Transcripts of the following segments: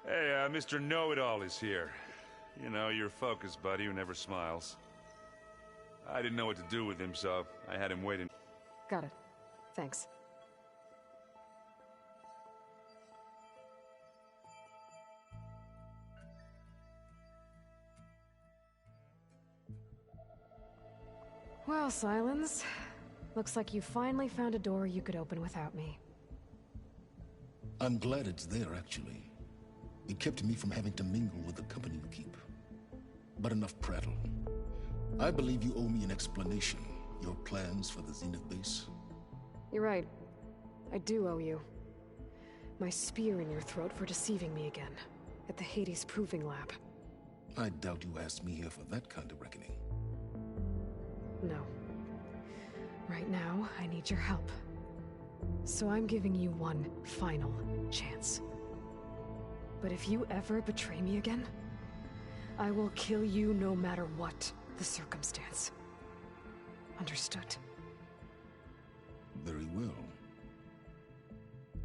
Hey, Mr. Know-It-All is here. You know, your focus buddy who never smiles. I didn't know what to do with him, so I had him waiting. Got it. Thanks. Well, Silence. Looks like you finally found a door you could open without me. I'm glad it's there, actually. It kept me from having to mingle with the company you keep. But enough prattle. I believe you owe me an explanation. Your plans for the Zenith base? You're right. I do owe you. My spear in your throat for deceiving me again. At the Hades Proving Lab. I doubt you asked me here for that kind of reckoning. No. Right now, I need your help. So I'm giving you one final chance. But if you ever betray me again, I will kill you no matter what the circumstance. Understood? Very well.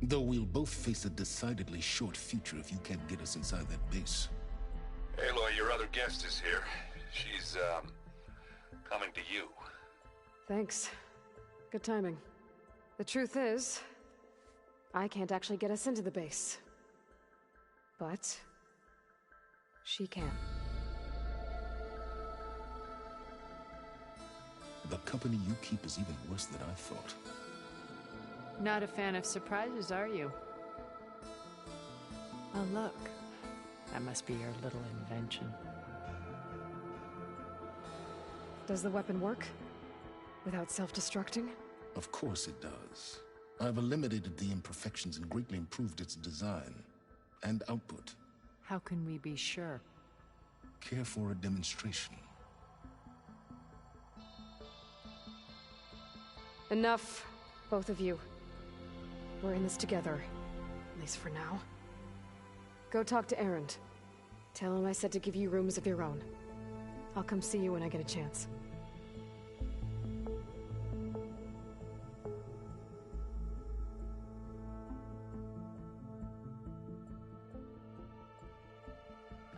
Though we'll both face a decidedly short future if you can't get us inside that base. Aloy, your other guest is here. She's, coming to you. Thanks. Good timing. The truth is, I can't actually get us into the base. But she can. The company you keep is even worse than I thought. Not a fan of surprises, are you? Oh, look. That must be your little invention. Does the weapon work? Without self-destructing? Of course it does. I've eliminated the imperfections and greatly improved its design and output. How can we be sure? Care for a demonstration? Enough, both of you. We're in this together, at least for now. Go talk to Erend. Tell him I said to give you rooms of your own. I'll come see you when I get a chance.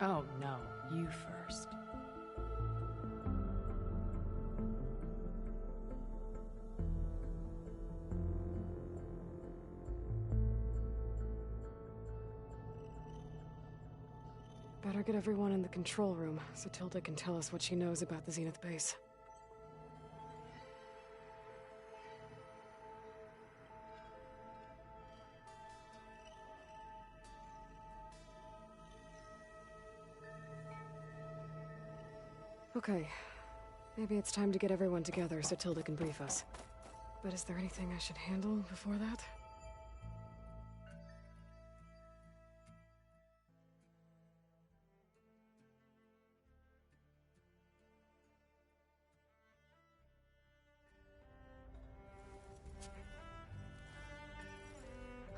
Oh, no. You first. Better get everyone in the control room so Tilda can tell us what she knows about the Zenith base. Okay, maybe it's time to get everyone together so Tilda can brief us. But is there anything I should handle before that?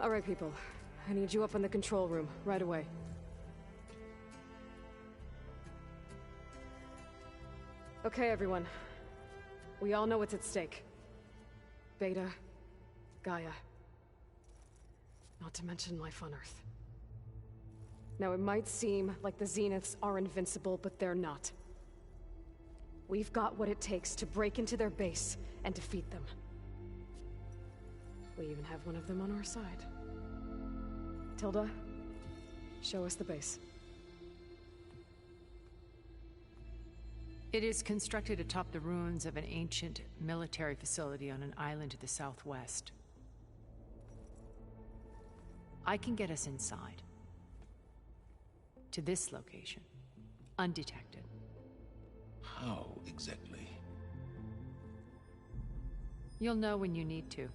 All right, people. I need you up in the control room, right away. Okay, everyone. We all know what's at stake. Beta, Gaia. Not to mention life on Earth. Now, it might seem like the Zeniths are invincible, but they're not. We've got what it takes to break into their base and defeat them. We even have one of them on our side. Tilda, show us the base. It is constructed atop the ruins of an ancient military facility on an island to the southwest. I can get us inside. To this location. Undetected. How exactly? You'll know when you need to.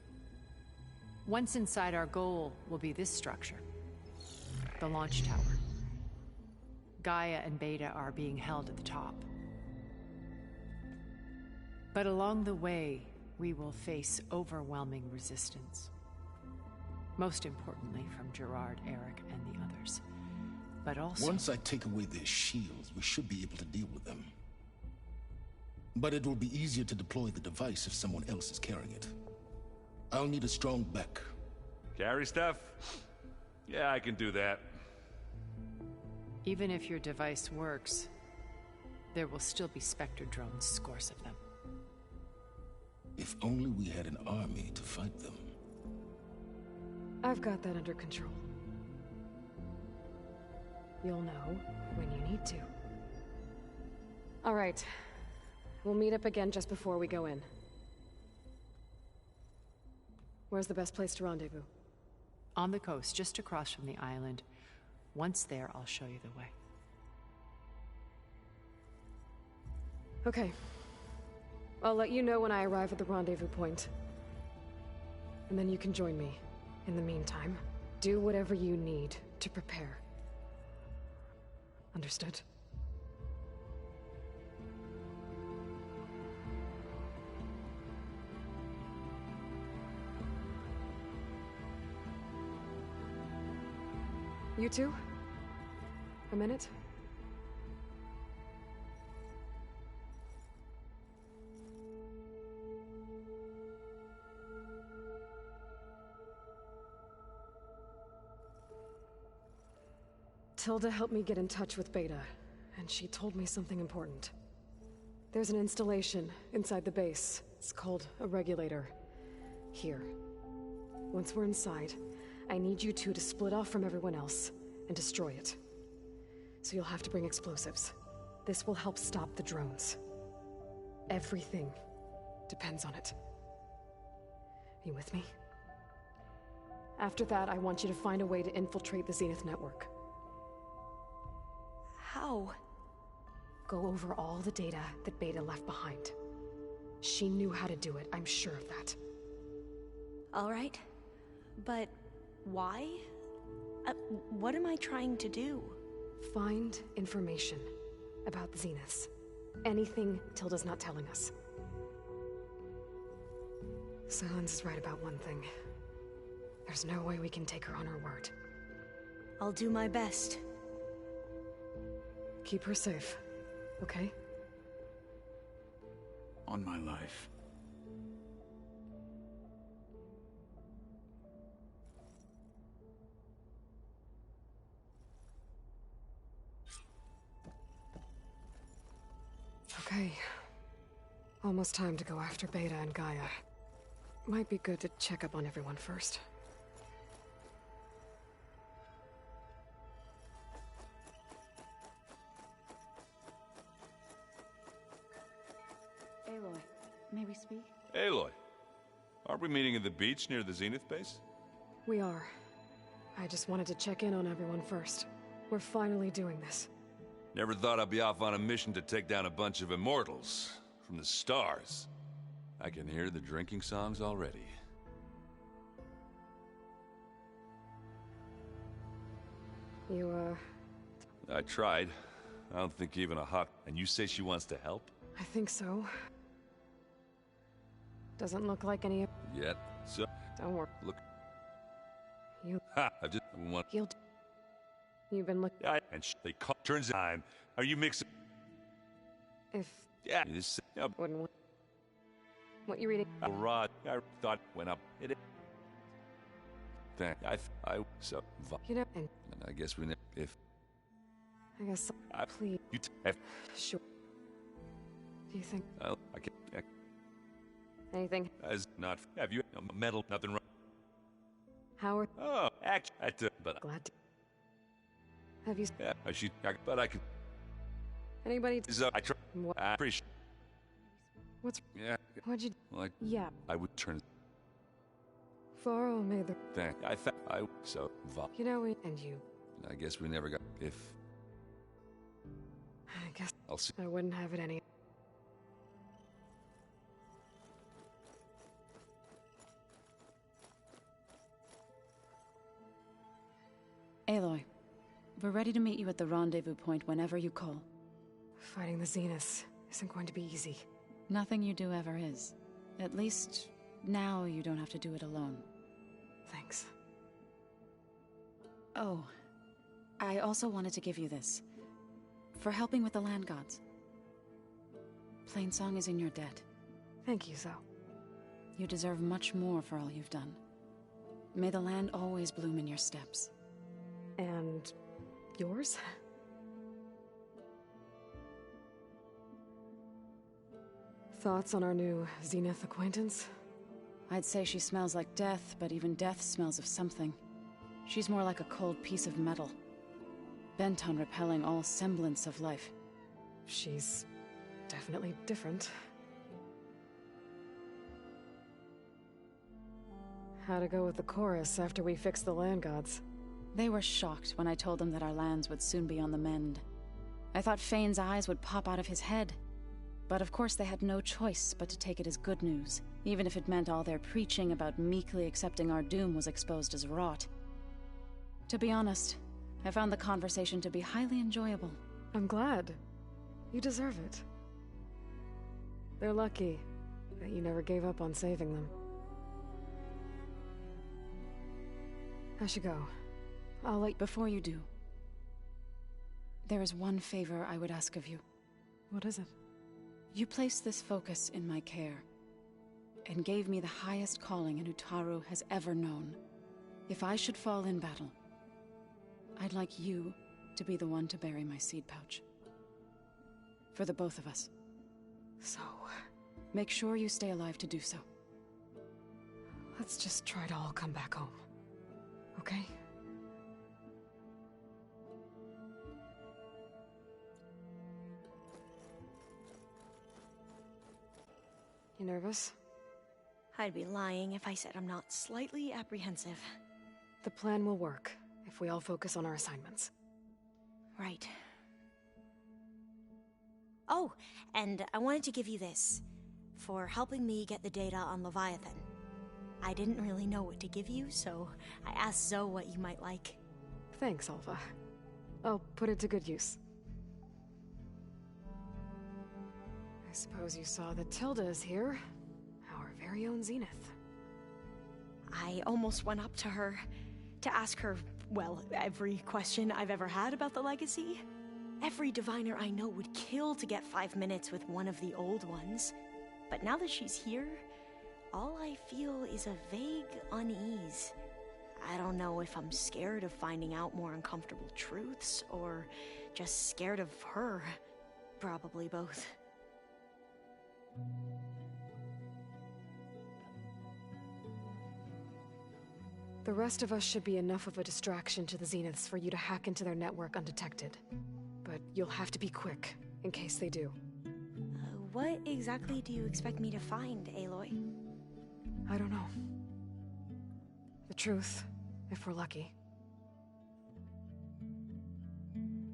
Once inside, our goal will be this structure. The launch tower. Gaia and Beta are being held at the top. But along the way, we will face overwhelming resistance. Most importantly from Gerard, Eric, and the others. But also... Once I take away their shields, we should be able to deal with them. But it will be easier to deploy the device if someone else is carrying it. I'll need a strong back. Carry stuff? Yeah, I can do that. Even if your device works, there will still be Spectre drones, scores of them. If only we had an army to fight them. I've got that under control. You'll know when you need to. All right. We'll meet up again just before we go in. Where's the best place to rendezvous? On the coast, just across from the island. Once there, I'll show you the way. Okay. I'll let you know when I arrive at the rendezvous point. And then you can join me. In the meantime, do whatever you need to prepare. Understood? You two? A minute? Tilda helped me get in touch with Beta, and she told me something important. There's an installation inside the base. It's called a regulator. Here. Once we're inside, I need you two to split off from everyone else and destroy it. So you'll have to bring explosives. This will help stop the drones. Everything depends on it. Are you with me? After that, I want you to find a way to infiltrate the Zenith network. How? Go over all the data that Beta left behind. She knew how to do it, I'm sure of that. All right. But why? What am I trying to do? Find information about the Zeniths. Anything Tilda's not telling us. Silence is right about one thing. There's no way we can take her on her word. I'll do my best. Keep her safe, okay? On my life. Okay. Almost time to go after Beta and Gaia. Might be good to check up on everyone first. Aloy, may we speak? Aloy, aren't we meeting at the beach near the Zenith base? We are. I just wanted to check in on everyone first. We're finally doing this. Never thought I'd be off on a mission to take down a bunch of immortals from the stars. I can hear the drinking songs already. You, I tried. I don't think even a hot... And you say she wants to help? I think so. Doesn't look like any... Yet. So... Don't worry. Look. You... Ha! I just want... You've been looking... And they call... Turns time. Are you mixing... If... Yeah. This... Wouldn't want... What you reading? Rod. I thought went up. It... Thank... I... So... You know... And I guess we... If... I guess... Please... You... Sure. Do you think... I can't... Anything? As not... Have you... Metal... Nothing wrong... Howard? Oh... Act... But... Glad to... Have you... Yeah, but I could... Anybody... So I try... What? I appreciate... What's... Yeah... What'd you... Like... Yeah. I would turn... Faro made the... Thank... I... So... You know, and you... I guess we never got... If... I guess... I'll see... I wouldn't have it any... Aloy, we're ready to meet you at the rendezvous point whenever you call. Fighting the Zeniths isn't going to be easy. Nothing you do ever is. At least, now you don't have to do it alone. Thanks. Oh, I also wanted to give you this. For helping with the land gods. Plainsong is in your debt. Thank you, Zo. You deserve much more for all you've done. May the land always bloom in your steps. And... yours? Thoughts on our new Zenith acquaintance? I'd say she smells like death, but even death smells of something. She's more like a cold piece of metal, bent on repelling all semblance of life. She's definitely different. How'd it go with the chorus after we fixed the land gods? They were shocked when I told them that our lands would soon be on the mend. I thought Fane's eyes would pop out of his head. But of course they had no choice but to take it as good news, even if it meant all their preaching about meekly accepting our doom was exposed as rot. To be honest, I found the conversation to be highly enjoyable. I'm glad. You deserve it. They're lucky that you never gave up on saving them. I should go. I'll let... Before you do, there is one favor I would ask of you. What is it? You placed this focus in my care, and gave me the highest calling an Utaru has ever known. If I should fall in battle, I'd like you to be the one to bury my seed pouch. For the both of us. So... Make sure you stay alive to do so. let's just try to all come back home. Okay? You nervous? I'd be lying if I said I'm not slightly apprehensive. The plan will work if we all focus on our assignments. Right. Oh, and I wanted to give you this, for helping me get the data on Leviathan. I didn't really know what to give you, so I asked Zoe what you might like. Thanks, Alva. I'll put it to good use. I suppose you saw that Tilda is here. Our very own Zenith. I almost went up to her to ask her, well, every question I've ever had about the legacy. Every diviner I know would kill to get 5 minutes with one of the old ones. But now that she's here, all I feel is a vague unease. I don't know if I'm scared of finding out more uncomfortable truths, or just scared of her. Probably both. The rest of us should be enough of a distraction to the Zeniths for you to hack into their network undetected. But you'll have to be quick, in case they do. What exactly do you expect me to find, Aloy? I don't know. The truth, if we're lucky.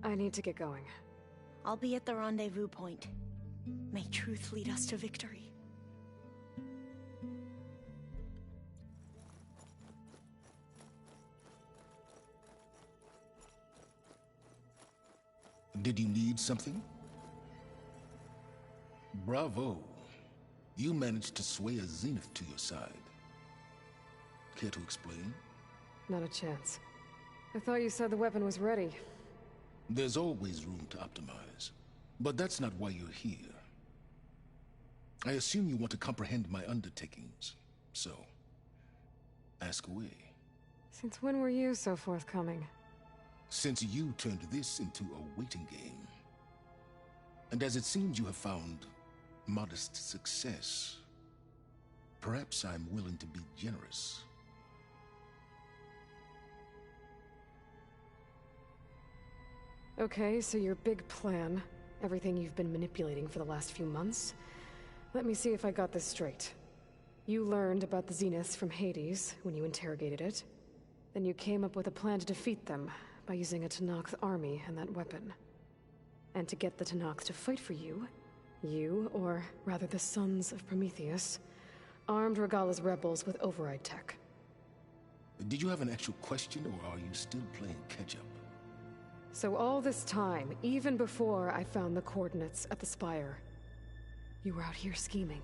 I need to get going. I'll be at the rendezvous point. May truth lead us to victory. Did you need something? Bravo. You managed to sway a Zenith to your side. Care to explain? Not a chance. I thought you said the weapon was ready. There's always room to optimize. But that's not why you're here. I assume you want to comprehend my undertakings. So, ask away. Since when were you so forthcoming? Since you turned this into a waiting game. And as it seems you have found modest success, perhaps I'm willing to be generous. Okay, so your big plan, everything you've been manipulating for the last few months. Let me see if I got this straight. You learned about the Zeniths from Hades when you interrogated it. Then you came up with a plan to defeat them by using a Tenakth army and that weapon. And to get the Tenakth to fight for you, or rather the Sons of Prometheus, armed Regala's rebels with override tech. Did you have an actual question, or are you still playing catch-up? So all this time, even before I found the coordinates at the Spire, you were out here scheming.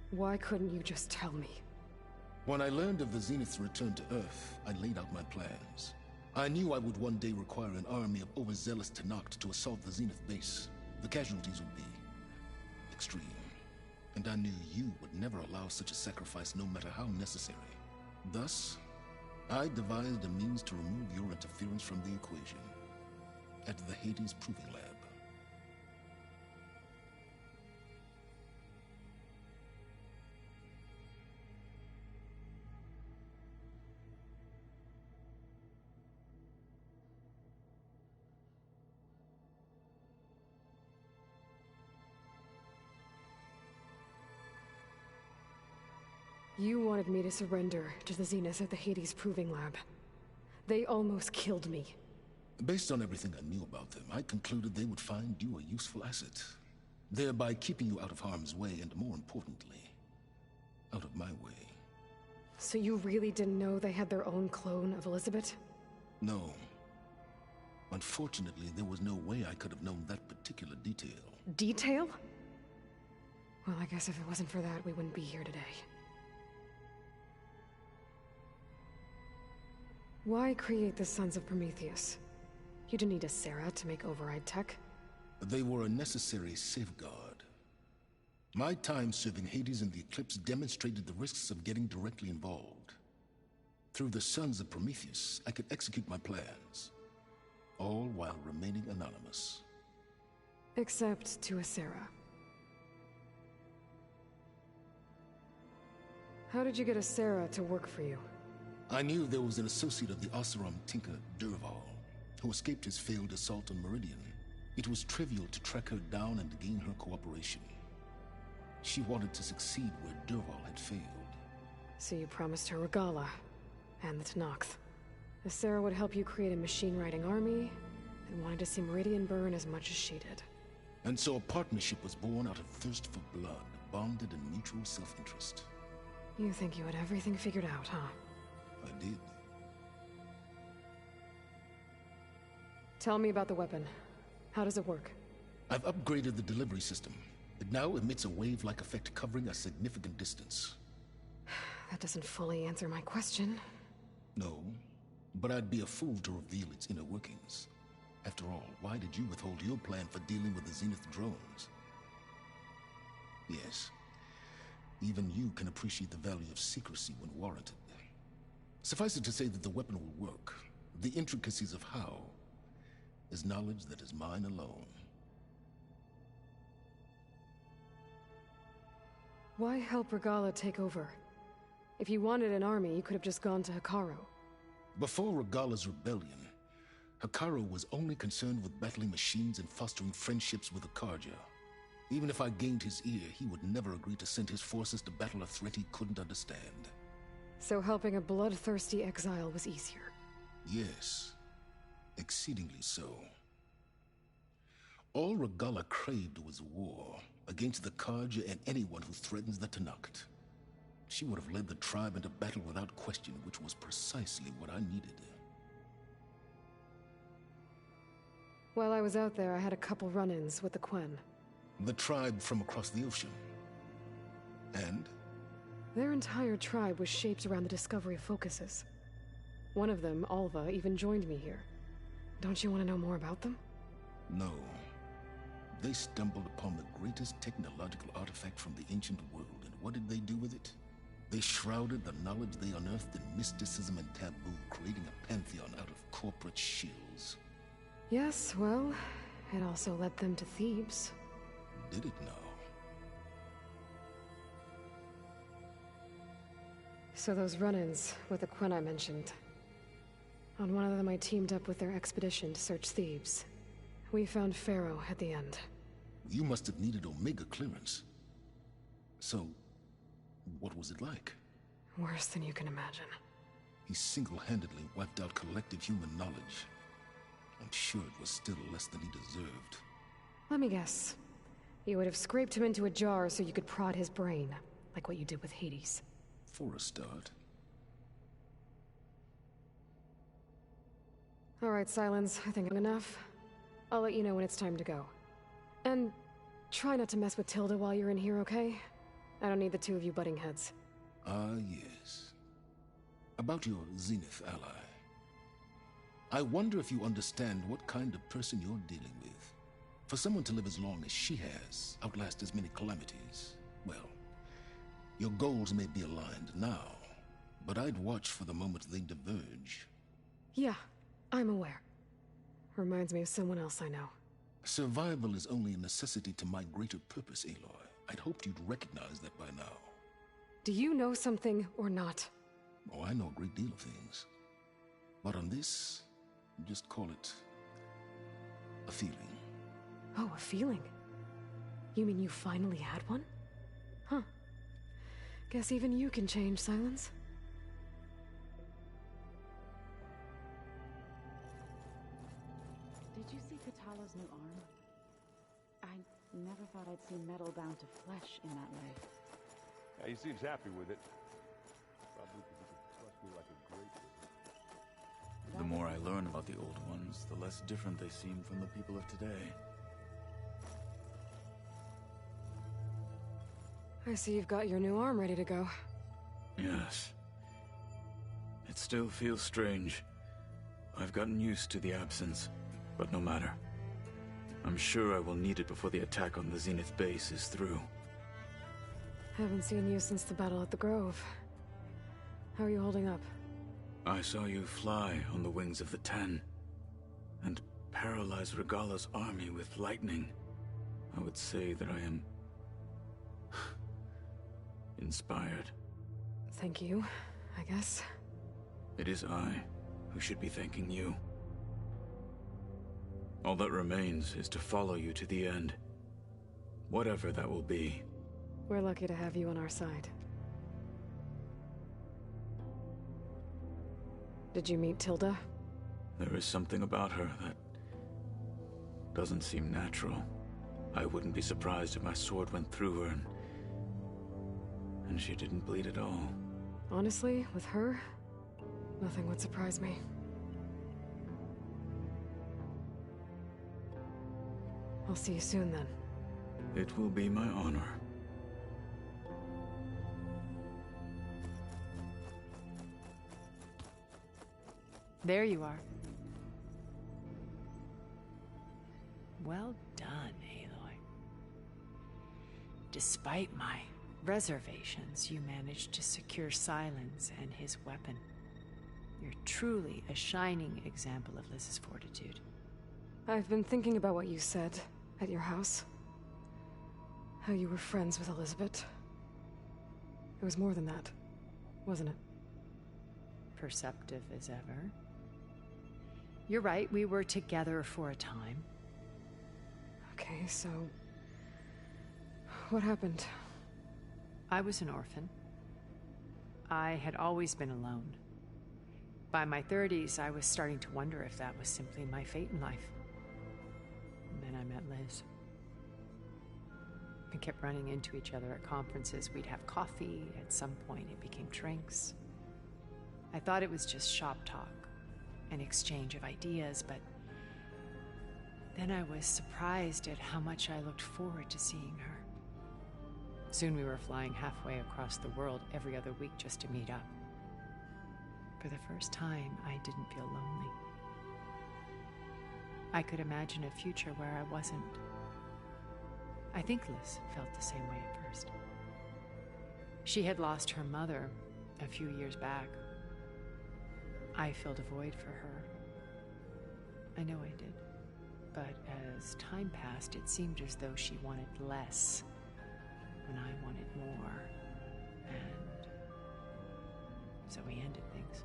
Why couldn't you just tell me? When I learned of the Zenith's return to Earth, I laid out my plans. I knew I would one day require an army of overzealous Tenakth to assault the Zenith base. The casualties would be extreme. And I knew you would never allow such a sacrifice, no matter how necessary. Thus, I devised a means to remove your interference from the equation. At the Hades Proving Lab. You wanted me to surrender to the Zenith at the Hades Proving Lab. They almost killed me. Based on everything I knew about them, I concluded they would find you a useful asset, thereby keeping you out of harm's way and, more importantly, out of my way. So you really didn't know they had their own clone of Elizabeth? No. Unfortunately, there was no way I could have known that particular detail. Detail? Well, I guess if it wasn't for that, we wouldn't be here today. Why create the Sons of Prometheus? You didn't need a Sarah to make override tech. They were a necessary safeguard. My time serving Hades in the Eclipse demonstrated the risks of getting directly involved. Through the Sons of Prometheus, I could execute my plans, all while remaining anonymous. Except to a Sarah. How did you get a Sarah to work for you? I knew there was an associate of the Oseram tinker, Durval, who escaped his failed assault on Meridian. It was trivial to track her down and gain her cooperation. She wanted to succeed where Durval had failed. So you promised her Regala, and the Tenakth. The Sarah would help you create a machine-riding army, and wanted to see Meridian burn as much as she did. And so a partnership was born out of thirst for blood, bonded in mutual self-interest. You think you had everything figured out, huh? I did. Tell me about the weapon. How does it work? I've upgraded the delivery system. It now emits a wave-like effect covering a significant distance. That doesn't fully answer my question. No, but I'd be a fool to reveal its inner workings. After all, why did you withhold your plan for dealing with the Zenith drones? Yes, even you can appreciate the value of secrecy when warranted. Suffice it to say that the weapon will work. The intricacies of how is knowledge that is mine alone. Why help Regala take over? If you wanted an army, you could have just gone to Hekarro. Before Regala's rebellion, Hekarro was only concerned with battling machines and fostering friendships with Akarja. Even if I gained his ear, he would never agree to send his forces to battle a threat he couldn't understand. So helping a bloodthirsty exile was easier? Yes, exceedingly so. All Regala craved was war against the Karja and anyone who threatens the Tenakth. She would have led the tribe into battle without question, which was precisely what I needed. While I was out there, I had a couple run-ins with the Quen. The tribe from across the ocean. And? Their entire tribe was shaped around the discovery of focuses. One of them, Alva, even joined me here. Don't you want to know more about them? No. They stumbled upon the greatest technological artifact from the ancient world, and what did they do with it? They shrouded the knowledge they unearthed in mysticism and taboo, creating a pantheon out of corporate shills. Yes, well, it also led them to Thebes. Did it now? So those run-ins with the Quen I mentioned. On one of them I teamed up with their expedition to search Thebes. We found Pharaoh at the end. You must have needed Omega clearance. So, what was it like? Worse than you can imagine. He single-handedly wiped out collective human knowledge. I'm sure it was still less than he deserved. Let me guess. You would have scraped him into a jar so you could prod his brain, like what you did with Hades. For a start. All right, Silence. I think I'm enough. I'll let you know when it's time to go. And try not to mess with Tilda while you're in here, okay? I don't need the two of you butting heads. Ah, yes. About your Zenith ally. I wonder if you understand what kind of person you're dealing with. For someone to live as long as she has, outlast as many calamities, well, your goals may be aligned now, but I'd watch for the moment they diverge. Yeah, I'm aware. Reminds me of someone else I know. Survival is only a necessity to my greater purpose, Aloy. I'd hoped you'd recognize that by now. Do you know something or not? Oh, I know a great deal of things. But on this, just call it a feeling. Oh, a feeling? You mean you finally had one? Huh. Guess even you can change, Silence. Did you see Katala's new arm? I never thought I'd see metal bound to flesh in that way. Yeah, he seems happy with it. Probably because he can trust me like a great wizard. The more I learn about the old ones, the less different they seem from the people of today. I see you've got your new arm ready to go. Yes. It still feels strange. I've gotten used to the absence, but no matter. I'm sure I will need it before the attack on the Zenith base is through. Haven't seen you since the battle at the Grove. How are you holding up? I saw you fly on the wings of the Ten, and paralyze Regala's army with lightning. I would say that I am inspired. Thank you, I guess. It is I who should be thanking you. All that remains is to follow you to the end. Whatever that will be. We're lucky to have you on our side. Did you meet Tilda? There is something about her that doesn't seem natural. I wouldn't be surprised if my sword went through her and she didn't bleed at all. Honestly, with her, nothing would surprise me. I'll see you soon then. It will be my honor. There you are. Well done, Aloy. Despite my reservations, you managed to secure Silence and his weapon. You're truly a shining example of Liz's fortitude. I've been thinking about what you said at your house. How you were friends with Elizabeth. It was more than that, wasn't it? Perceptive as ever. You're right, we were together for a time. Okay, so... what happened? I was an orphan. I had always been alone. By my 30s, I was starting to wonder if that was simply my fate in life. And then I met Liz. We kept running into each other at conferences. We'd have coffee. At some point, it became drinks. I thought it was just shop talk, an exchange of ideas, but then I was surprised at how much I looked forward to seeing her. Soon we were flying halfway across the world every other week just to meet up. For the first time, I didn't feel lonely. I could imagine a future where I wasn't. I think Liz felt the same way at first. She had lost her mother a few years back. I filled a void for her. I know I did. But as time passed, it seemed as though she wanted less when I wanted more. And so we ended things.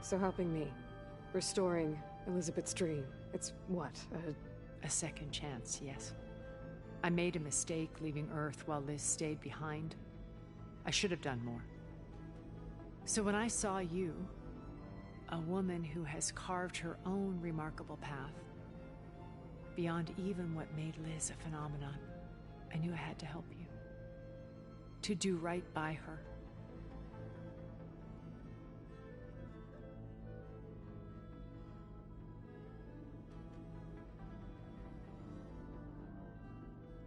So helping me, restoring Elizabeth's dream, it's what, a second chance, yes. I made a mistake leaving Earth while Liz stayed behind. I should have done more. So when I saw you, a woman who has carved her own remarkable path, beyond even what made Liz a phenomenon, I knew I had to help you. To do right by her.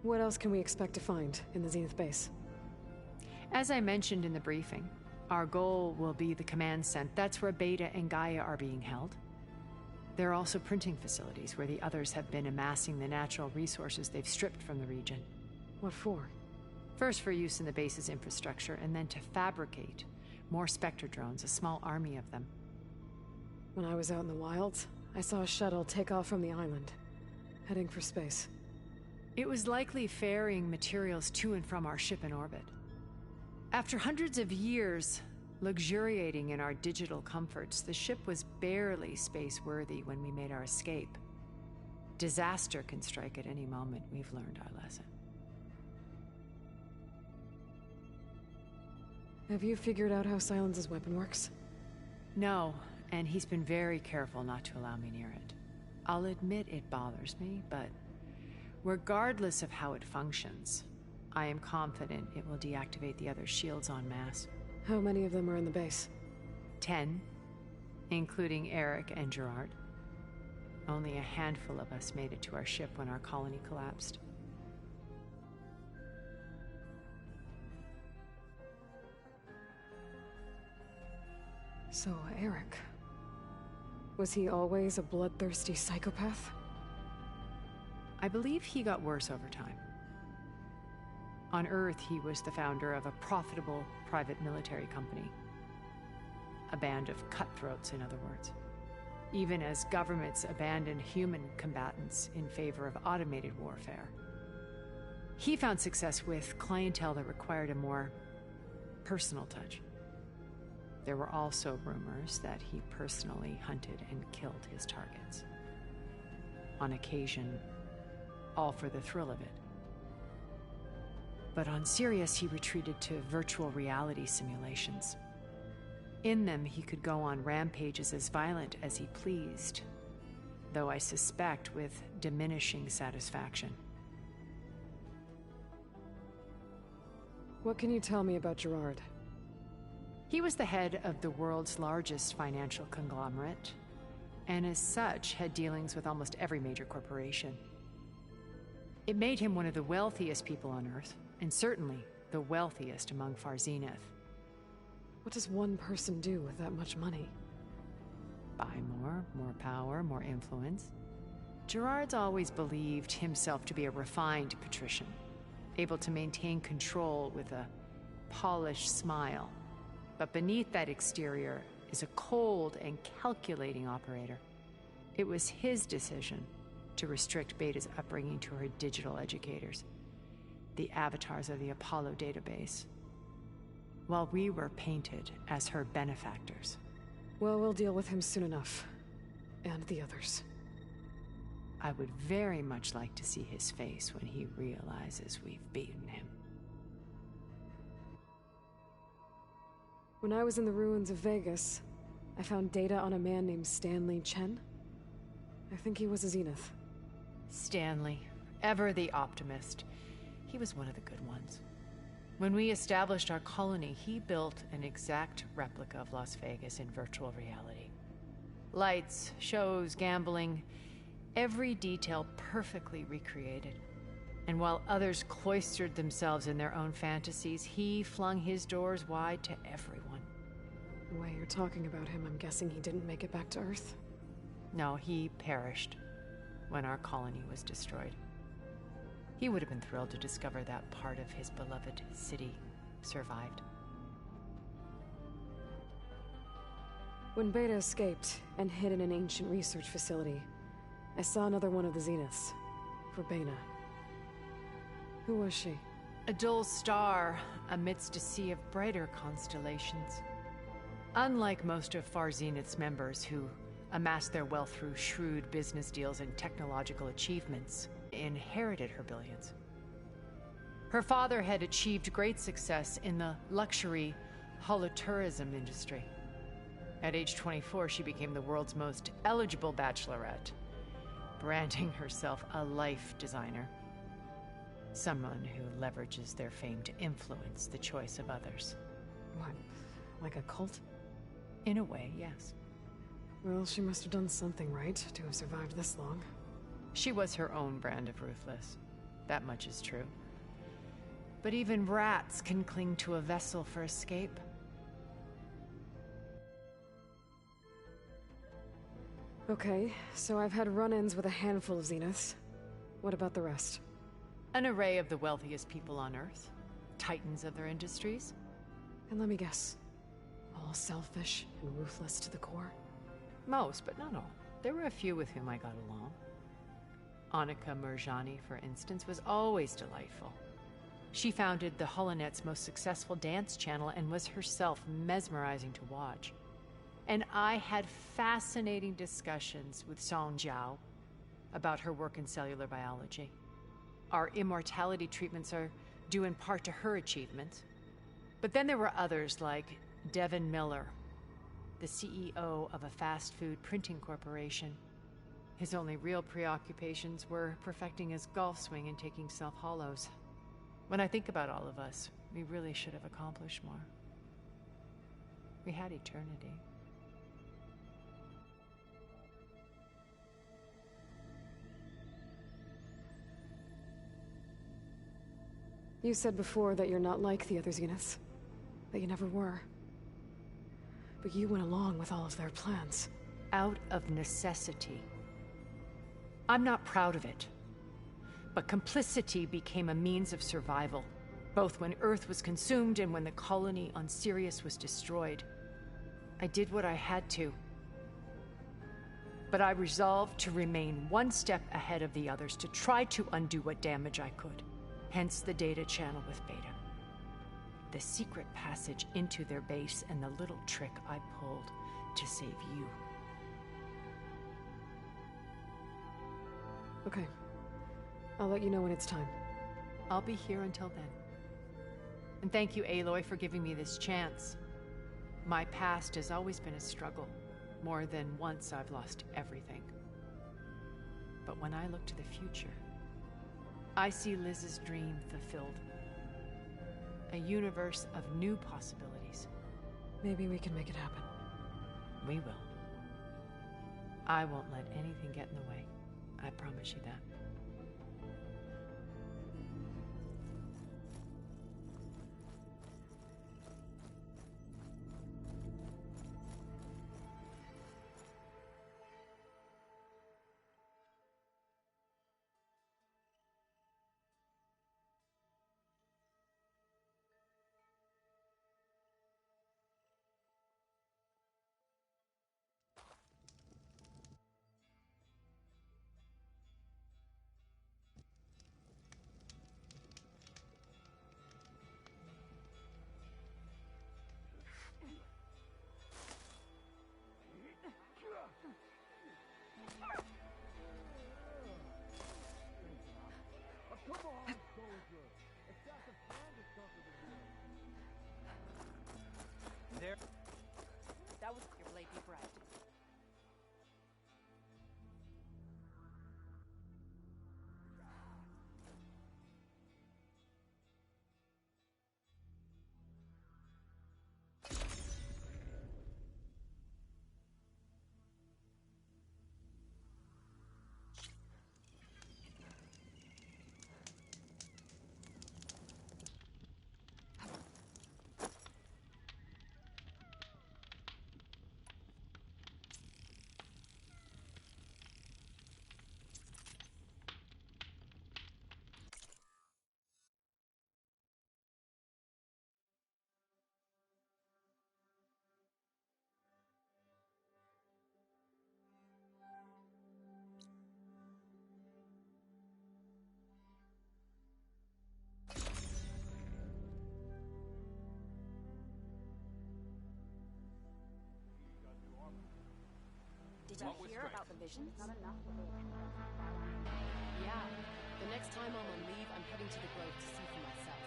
What else can we expect to find in the Zenith base? As I mentioned in the briefing, our goal will be the command center. That's where Beta and Gaia are being held. There are also printing facilities where the others have been amassing the natural resources they've stripped from the region. What for? First for use in the base's infrastructure, and then to fabricate more Spectre drones, a small army of them. When I was out in the wilds, I saw a shuttle take off from the island, heading for space. It was likely ferrying materials to and from our ship in orbit. After hundreds of years luxuriating in our digital comforts, the ship was barely space-worthy when we made our escape. Disaster can strike at any moment. We've learned our lesson. Have you figured out how Silence's weapon works? No, and he's been very careful not to allow me near it. I'll admit it bothers me, but regardless of how it functions, I am confident it will deactivate the other shields en masse. How many of them are in the base? 10, including Eric and Gerard. Only a handful of us made it to our ship when our colony collapsed. So, Eric... was he always a bloodthirsty psychopath? I believe he got worse over time. On Earth, he was the founder of a profitable private military company. A band of cutthroats, in other words. Even as governments abandoned human combatants in favor of automated warfare. He found success with clientele that required a more personal touch. There were also rumors that he personally hunted and killed his targets. On occasion, all for the thrill of it. But on Sirius, he retreated to virtual reality simulations. In them, he could go on rampages as violent as he pleased, though I suspect with diminishing satisfaction. What can you tell me about Gerard? He was the head of the world's largest financial conglomerate, and as such had dealings with almost every major corporation. It made him one of the wealthiest people on Earth, and certainly the wealthiest among Far Zenith. What does one person do with that much money? Buy more power, more influence. Gerard's always believed himself to be a refined patrician, able to maintain control with a polished smile. But beneath that exterior is a cold and calculating operator. It was his decision to restrict Beta's upbringing to her digital educators, the avatars of the Apollo database, while we were painted as her benefactors. Well, we'll deal with him soon enough. And the others. I would very much like to see his face when he realizes we've beaten him. When I was in the ruins of Vegas, I found data on a man named Stanley Chen. I think he was a Zenith. Stanley, ever the optimist. He was one of the good ones. When we established our colony, he built an exact replica of Las Vegas in virtual reality. Lights, shows, gambling, every detail perfectly recreated. And while others cloistered themselves in their own fantasies, he flung his doors wide to everyone. The way you're talking about him, I'm guessing he didn't make it back to Earth? No, he perished when our colony was destroyed. He would have been thrilled to discover that part of his beloved city survived. When Beta escaped and hid in an ancient research facility, I saw another one of the Zeniths, Verbena. Who was she? A dull star amidst a sea of brighter constellations. Unlike most of Far Zenith's members who amassed their wealth through shrewd business deals and technological achievements, inherited her billions. Her father had achieved great success in the luxury holotourism industry. At age 24, she became the world's most eligible bachelorette, branding herself a life designer. Someone who leverages their fame to influence the choice of others. What, like a cult? In a way, yes. Well, she must have done something right to have survived this long. She was her own brand of ruthless. That much is true. But even rats can cling to a vessel for escape. Okay, so I've had run-ins with a handful of Zeniths. What about the rest? An array of the wealthiest people on Earth. Titans of their industries. And let me guess. All selfish and ruthless to the core? Most, but not all. There were a few with whom I got along. Annika Murjani, for instance, was always delightful. She founded the HoloNet's most successful dance channel and was herself mesmerizing to watch. And I had fascinating discussions with Song Jiao about her work in cellular biology. Our immortality treatments are due in part to her achievements, But then there were others like Devin Miller, the CEO of a fast food printing corporation. His only real preoccupations were perfecting his golf swing and taking self-hollows. When I think about all of us, we really should have accomplished more. We had eternity. You said before that you're not like the other Zeniths. That you never were. But you went along with all of their plans. Out of necessity. I'm not proud of it. But complicity became a means of survival, both when Earth was consumed and when the colony on Sirius was destroyed. I did what I had to. But I resolved to remain one step ahead of the others, to try to undo what damage I could. Hence the data channel with Beta. The secret passage into their base and the little trick I pulled to save you. Okay. I'll let you know when it's time. I'll be here until then. And thank you, Aloy, for giving me this chance. My past has always been a struggle. More than once I've lost everything. But when I look to the future, I see Liz's dream fulfilled. A universe of new possibilities. Maybe we can make it happen. We will. I won't let anything get in the way. I promise you that. There. That was your blade be bright. Did you hear about the visions? Yeah. The next time I'm on leave, I'm heading to the Grove to see for myself.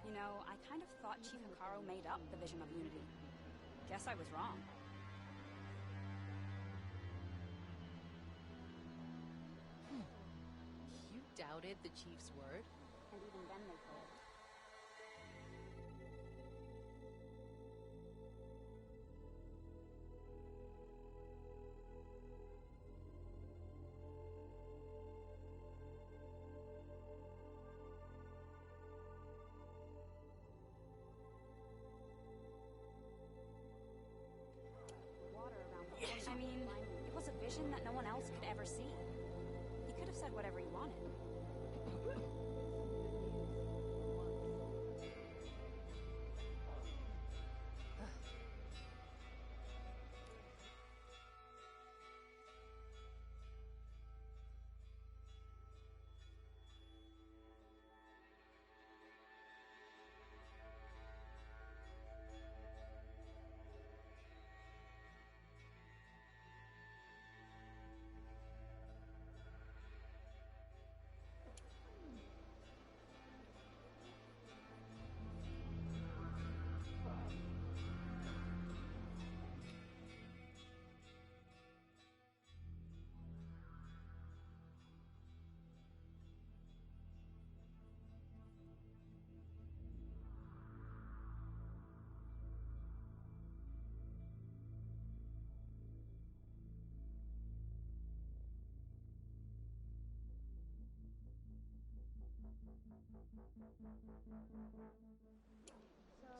You know, I kind of thought Chief Hikaru made up the vision of unity. Guess I was wrong. You doubted the Chief's word? And even then they failed. I mean, said whatever you wanted.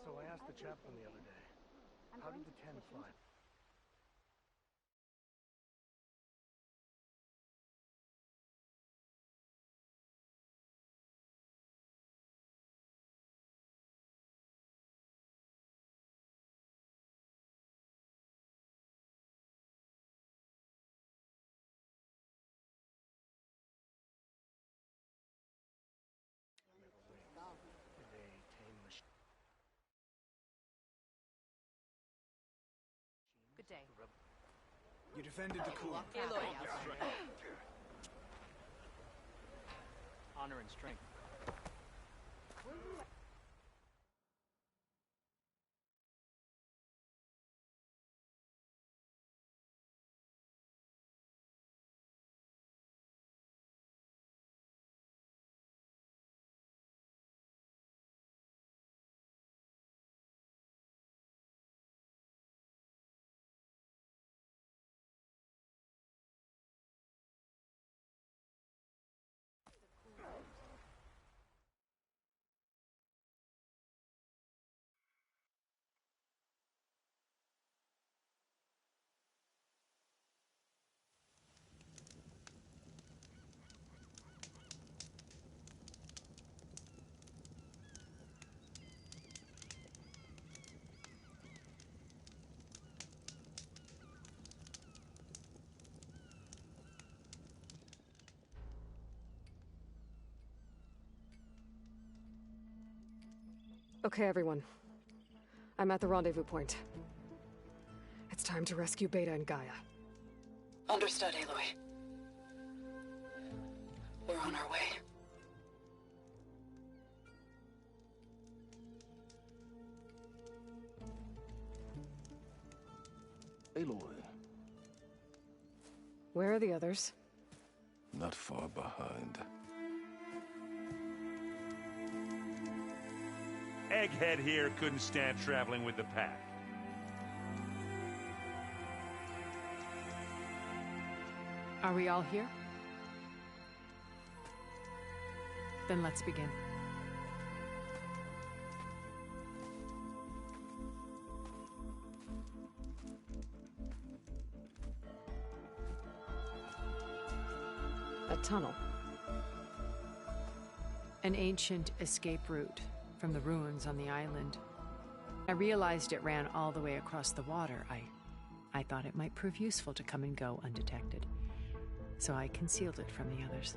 So I asked the chaplain the other day, how did the 10 fly? Did they tame the Good day. You defended the cool. Honor and strength. Okay, everyone. I'm at the rendezvous point. It's time to rescue Beta and Gaia. Understood, Aloy. We're on our way. Aloy, Where are the others? not far behind. Egghead here couldn't stand traveling with the pack. Are we all here? Then let's begin. A tunnel. An ancient escape route from the ruins on the island. I realized it ran all the way across the water. I thought it might prove useful to come and go undetected. So I concealed it from the others.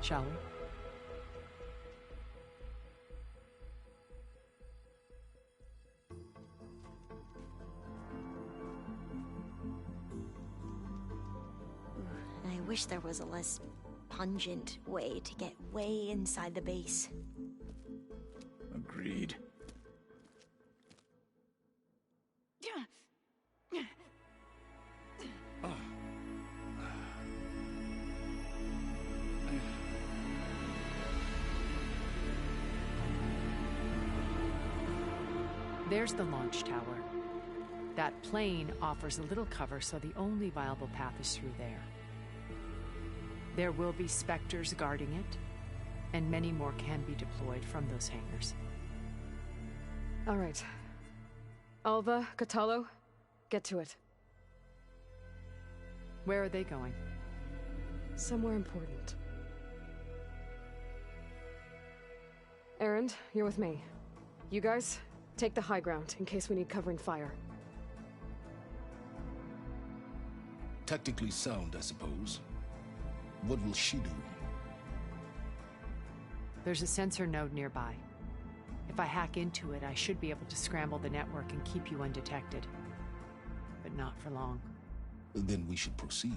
Shall we? I wish there was a less pungent way to get way inside the base. Agreed. There's the launch tower. That plane offers a little cover, so the only viable path is through there. There will be specters guarding it, and many more can be deployed from those hangars. All right. Alva, Catalo, get to it. Where are they going? Somewhere important. Erend, you're with me. You guys, take the high ground in case we need covering fire. Tactically sound, I suppose. What will she do? There's a sensor node nearby. If I hack into it, I should be able to scramble the network and keep you undetected. But not for long. Then we should proceed.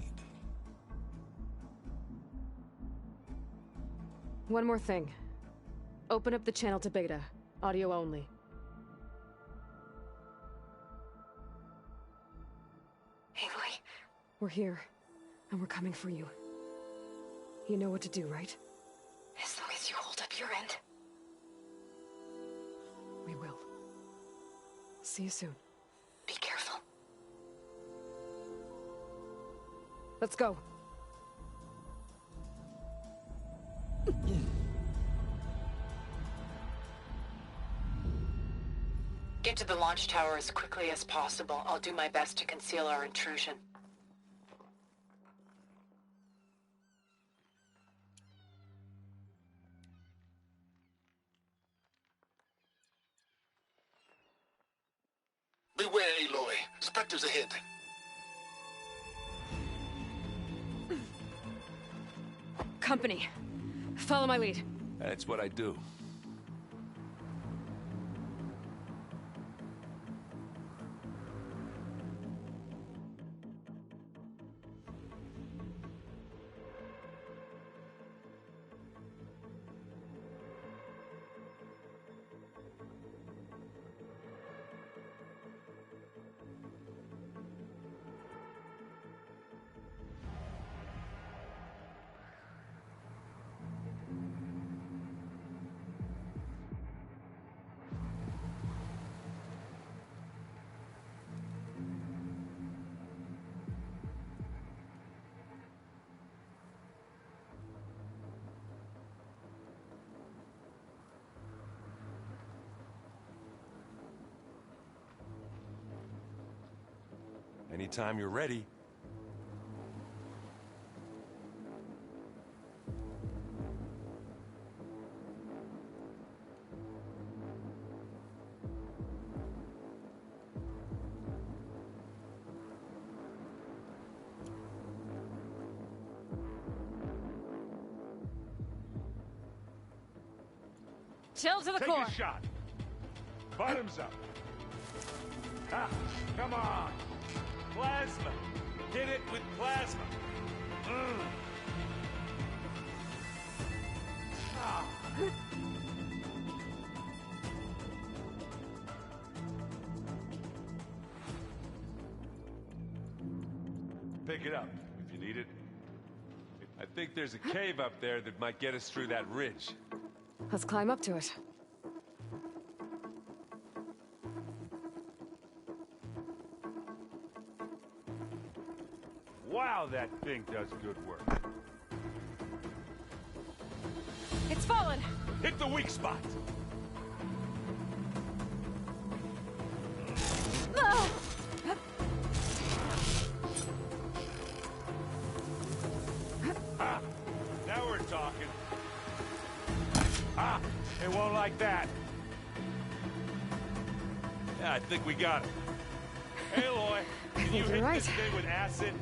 One more thing. Open up the channel to Beta. Audio only. Aloy? We're here, and we're coming for you. You know what to do, right? As long as you hold up your end. We will. See you soon. Be careful. Let's go. Get to the launch tower as quickly as possible. I'll do my best to conceal our intrusion. Beware, Aloy. Spectres ahead. Company. Follow my lead. That's what I do. Anytime you're ready. Chill to the Take core. a shot. Bottoms up. Ah, come on. Plasma. Hit it with plasma. Ah. Pick it up if you need it. I think there's a cave up there that might get us through that ridge. Let's climb up to it. Wow, that thing does good work. It's fallen! Hit the weak spot! Ah! Ah, now we're talking. Ah, it won't like that. Yeah, I think we got it. Aloy, can you you're hit right. this thing with acid?